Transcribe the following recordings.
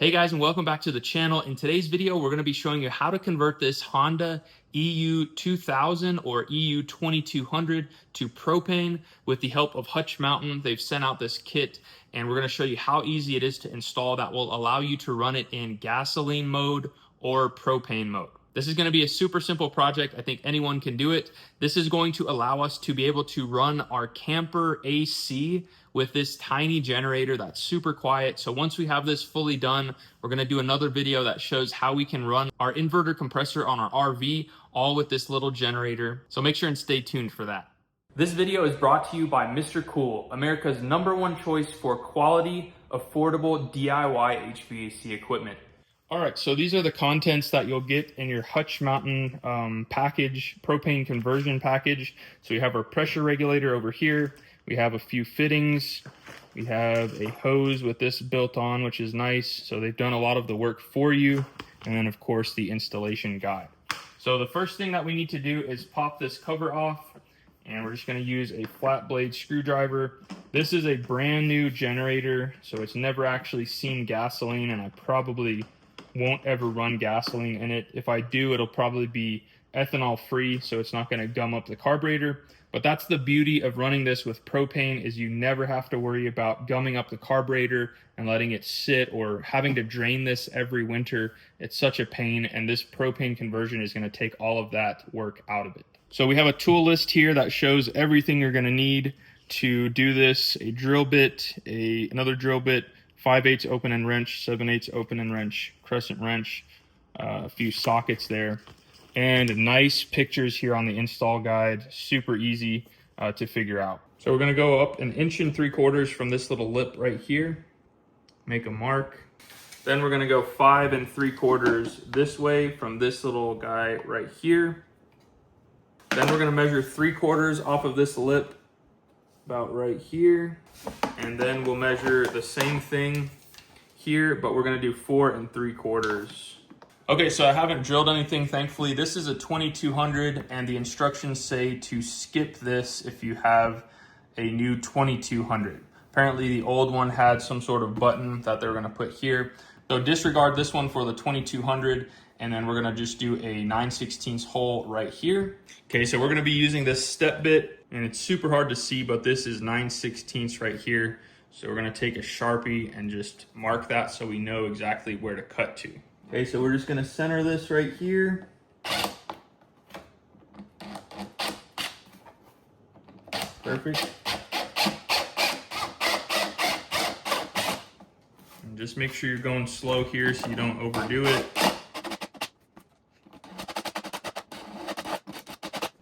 Hey guys, and welcome back to the channel. In today's video, we're going to be showing you how to convert this Honda EU 2000 or EU 2200 to propane with the help of Hutch Mountain. They've sent out this kit, and we're going to show you how easy it is to install that will allow you to run it in gasoline mode or propane mode. This is going to be a super simple project. I think anyone can do it. This is going to allow us to be able to run our camper AC with this tiny generator that's super quiet. So once we have this fully done, we're going to do another video that shows how we can run our inverter compressor on our RV, all with this little generator. So make sure and stay tuned for that. This video is brought to you by Mr. Cool, America's #1 choice for quality, affordable DIY HVAC equipment. All right, so these are the contents that you'll get in your Hutch Mountain package, propane conversion package. So we have our pressure regulator over here. We have a few fittings. We have a hose with this built on, which is nice. So they've done a lot of the work for you. And then of course the installation guide. So the first thing that we need to do is pop this cover off, and we're just going to use a flat blade screwdriver. This is a brand new generator, so it's never actually seen gasoline, and I probably won't ever run gasoline in it. If I do, it'll probably be ethanol free, so it's not going to gum up the carburetor. But that's the beauty of running this with propane, is you never have to worry about gumming up the carburetor and letting it sit or having to drain this every winter. It's such a pain, and this propane conversion is going to take all of that work out of it. So we have a tool list here that shows everything you're going to need to do this: a drill bit, another drill bit, 5/8 open end wrench, 7/8 open end wrench, crescent wrench, a few sockets there, and nice pictures here on the install guide. Super easy to figure out. So we're going to go up 1 3/4 from this little lip right here, make a mark. Then we're going to go 5 3/4 this way from this little guy right here. Then we're going to measure 3/4 off of this lip about right here, and then we'll measure the same thing here, but we're going to do 4 3/4. Okay, so I haven't drilled anything, thankfully. This is a 2200, and the instructions say to skip this if you have a new 2200. Apparently the old one had some sort of button that they're going to put here, so disregard this one for the 2200, and then we're going to just do a 9/16 hole right here. Okay, so we're going to be using this step bit, and it's super hard to see, but this is 9/16 right here. So we're going to take a Sharpie and just mark that so we know exactly where to cut to. Okay, so we're just going to center this right here. Perfect. And just make sure you're going slow here so you don't overdo it.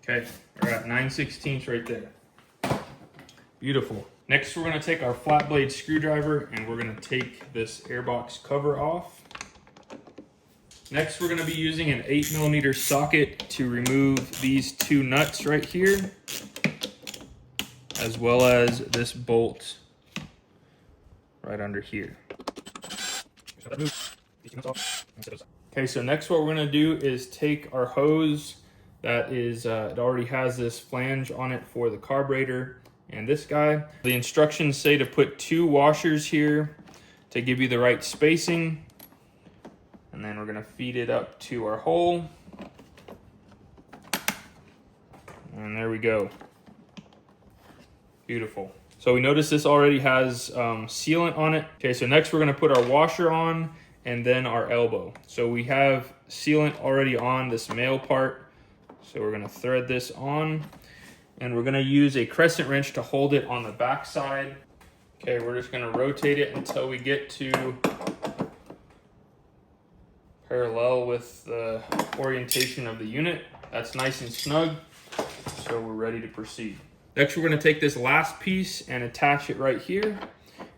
Okay, we're at 9/16 right there. Beautiful. Next, we're going to take our flat blade screwdriver and we're going to take this airbox cover off. Next, we're going to be using an 8mm socket to remove these 2 nuts right here, as well as this bolt right under here. Okay, so next what we're going to do is take our hose that is, it already has this flange on it for the carburetor, and this guy. The instructions say to put 2 washers here to give you the right spacing. And then we're going to feed it up to our hole. And there we go. Beautiful. So we notice this already has sealant on it. Okay, so next we're going to put our washer on and then our elbow. So we have sealant already on this male part. So we're going to thread this on. And we're going to use a crescent wrench to hold it on the back side. Okay, we're just going to rotate it until we get to parallel with the orientation of the unit. That's nice and snug, so we're ready to proceed. Next, we're going to take this last piece and attach it right here.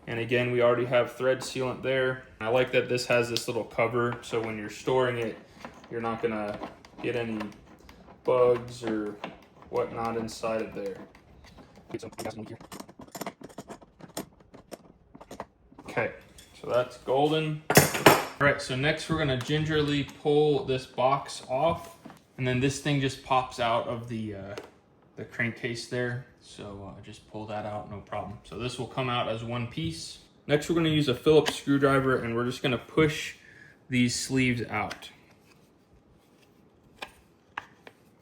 And again, we already have thread sealant there. I like that this has this little cover, so when you're storing it, you're not going to get any bugs or whatnot inside of there. Okay, so that's golden. All right, so next we're gonna gingerly pull this box off, and then this thing just pops out of the crankcase there. So just pull that out, no problem. So this will come out as one piece. Next, we're going to use a Phillips screwdriver, and we're just going to push these sleeves out.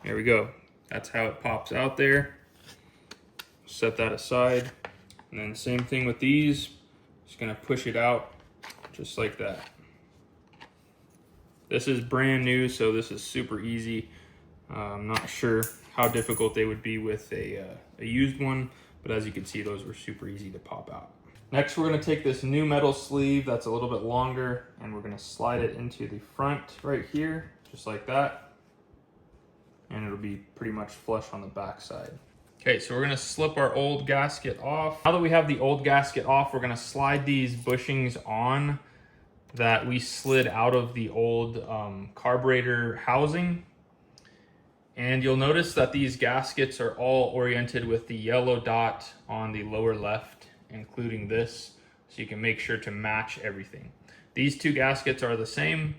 There we go. That's how it pops out there. Set that aside. And then same thing with these. Just going to push it out just like that. This is brand new, so this is super easy. I'm not sure how difficult they would be with a used one, but as you can see, those were super easy to pop out. Next, we're going to take this new metal sleeve that's a little bit longer, and we're going to slide it into the front right here, just like that. And it'll be pretty much flush on the back side. Okay, so we're going to slip our old gasket off. Now that we have the old gasket off, we're going to slide these bushings on that we slid out of the old carburetor housing. And you'll notice that these gaskets are all oriented with the yellow dot on the lower left, including this, so you can make sure to match everything. These two gaskets are the same,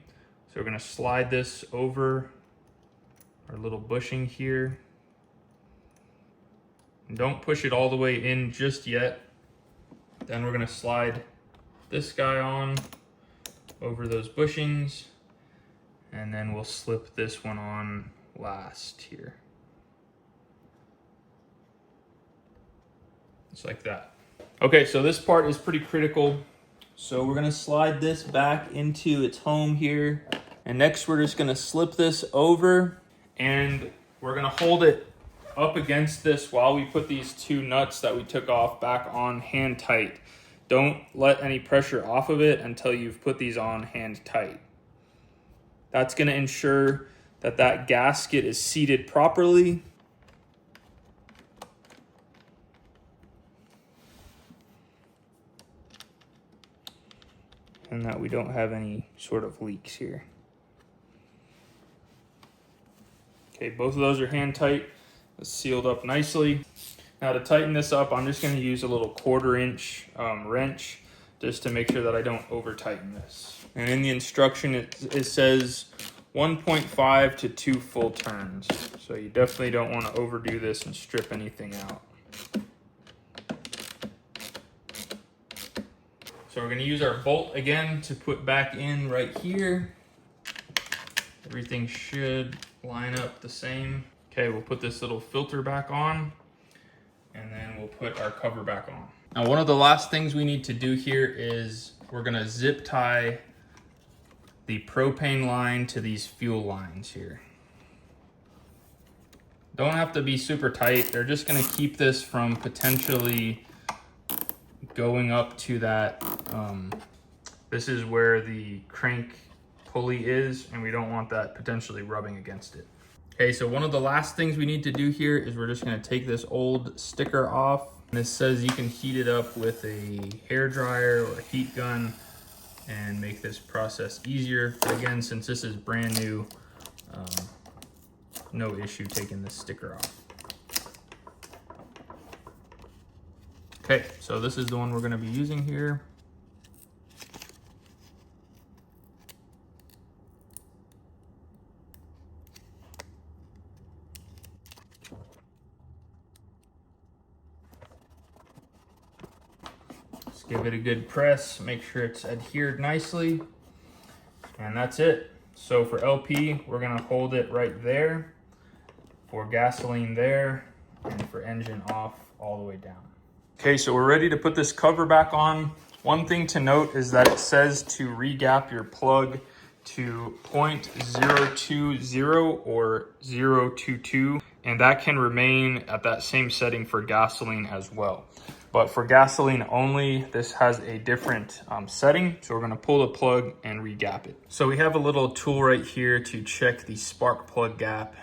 so we're going to slide this over our little bushing here. And don't push it all the way in just yet. Then we're going to slide this guy on over those bushings, and then we'll slip this one on last here. Just like that. Okay, so this part is pretty critical. So we're gonna slide this back into its home here. And next we're just gonna slip this over, and we're gonna hold it up against this while we put these two nuts that we took off back on hand tight. Don't let any pressure off of it until you've put these on hand tight. That's gonna ensure that that gasket is seated properly. And that we don't have any sort of leaks here. Okay, both of those are hand tight. It's sealed up nicely. Now to tighten this up, I'm just going to use a little 1/4 inch wrench just to make sure that I don't over tighten this. And in the instruction, it says 1.5 to 2 full turns. So you definitely don't want to overdo this and strip anything out. So we're going to use our bolt again to put back in right here. Everything should line up the same. Okay, we'll put this little filter back on, and then we'll put our cover back on. Now, one of the last things we need to do here is we're going to zip tie the propane line to these fuel lines here. Don't have to be super tight. They're just going to keep this from potentially going up to that. This is where the crank pulley is, and we don't want that potentially rubbing against it. Okay, so one of the last things we need to do here is we're just going to take this old sticker off. This says you can heat it up with a hair dryer or a heat gun and make this process easier. But again, since this is brand new, no issue taking this sticker off. Okay, so this is the one we're going to be using here. Just give it a good press, make sure it's adhered nicely, and that's it. So for LP, we're going to hold it right there, for gasoline there, and for engine off all the way down. Okay, so we're ready to put this cover back on. One thing to note is that it says to re-gap your plug to 0.020 or 0.22, and that can remain at that same setting for gasoline as well. But for gasoline only, this has a different setting. So we're gonna pull the plug and re-gap it. So we have a little tool right here to check the spark plug gap.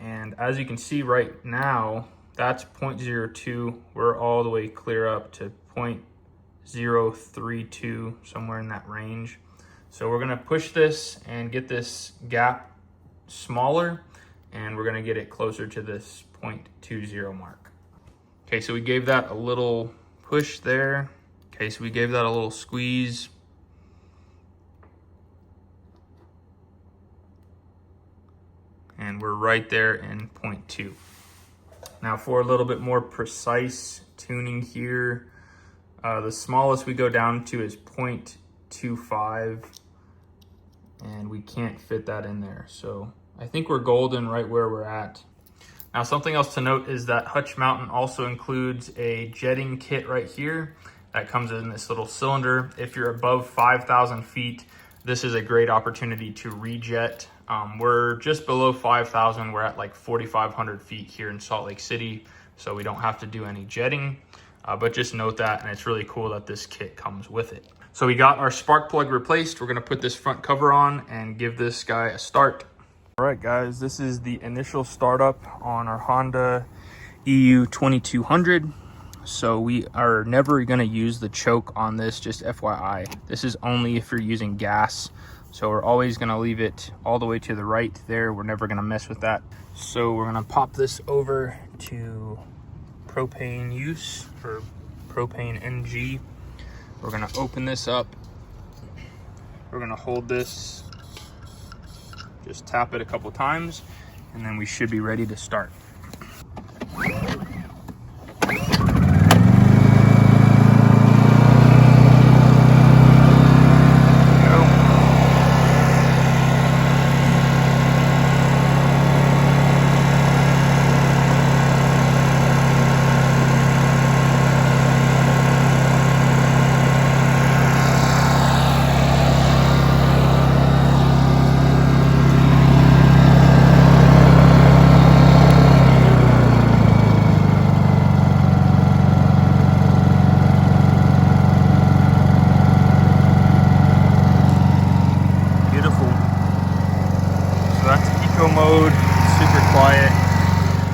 And as you can see right now, that's 0.02. We're all the way clear up to 0.032, somewhere in that range. So we're gonna push this and get this gap smaller, and we're gonna get it closer to this 0.20 mark. Okay, so we gave that a little push there. Okay, so we gave that a little squeeze. And we're right there in 0.2. Now for a little bit more precise tuning here, The smallest we go down to is 0.25, and we can't fit that in there. So I think we're golden right where we're at. Now, something else to note is that Hutch Mountain also includes a jetting kit right here that comes in this little cylinder. If you're above 5,000 feet, this is a great opportunity to rejet. We're just below 5,000. We're at like 4,500 feet here in Salt Lake City, so we don't have to do any jetting. But just note that, and it's really cool that this kit comes with it. So we got our spark plug replaced. We're gonna put this front cover on and give this guy a start. All right, guys, this is the initial startup on our Honda EU 2200. So we are never gonna use the choke on this, just FYI. This is only if you're using gas. So we're always gonna leave it all the way to the right there. We're never gonna mess with that. So we're gonna pop this over to propane use, or propane NG. We're gonna open this up. We're gonna hold this, just tap it a couple times, and then we should be ready to start. Mode, super quiet.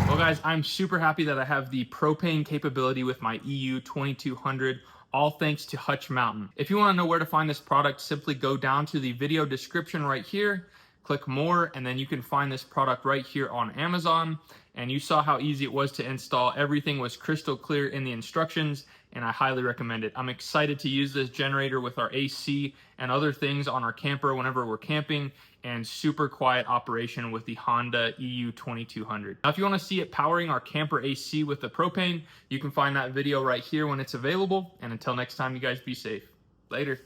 Well, guys, I'm super happy that I have the propane capability with my EU 2200, all thanks to Hutch Mountain. If you want to know where to find this product, simply go down to the video description right here, click more, and then you can find this product right here on Amazon. And you saw how easy it was to install. Everything was crystal clear in the instructions, and I highly recommend it. I'm excited to use this generator with our AC and other things on our camper whenever we're camping, and super quiet operation with the Honda EU 2200. Now, if you want to see it powering our camper AC with the propane, you can find that video right here when it's available. And until next time, you guys be safe. Later.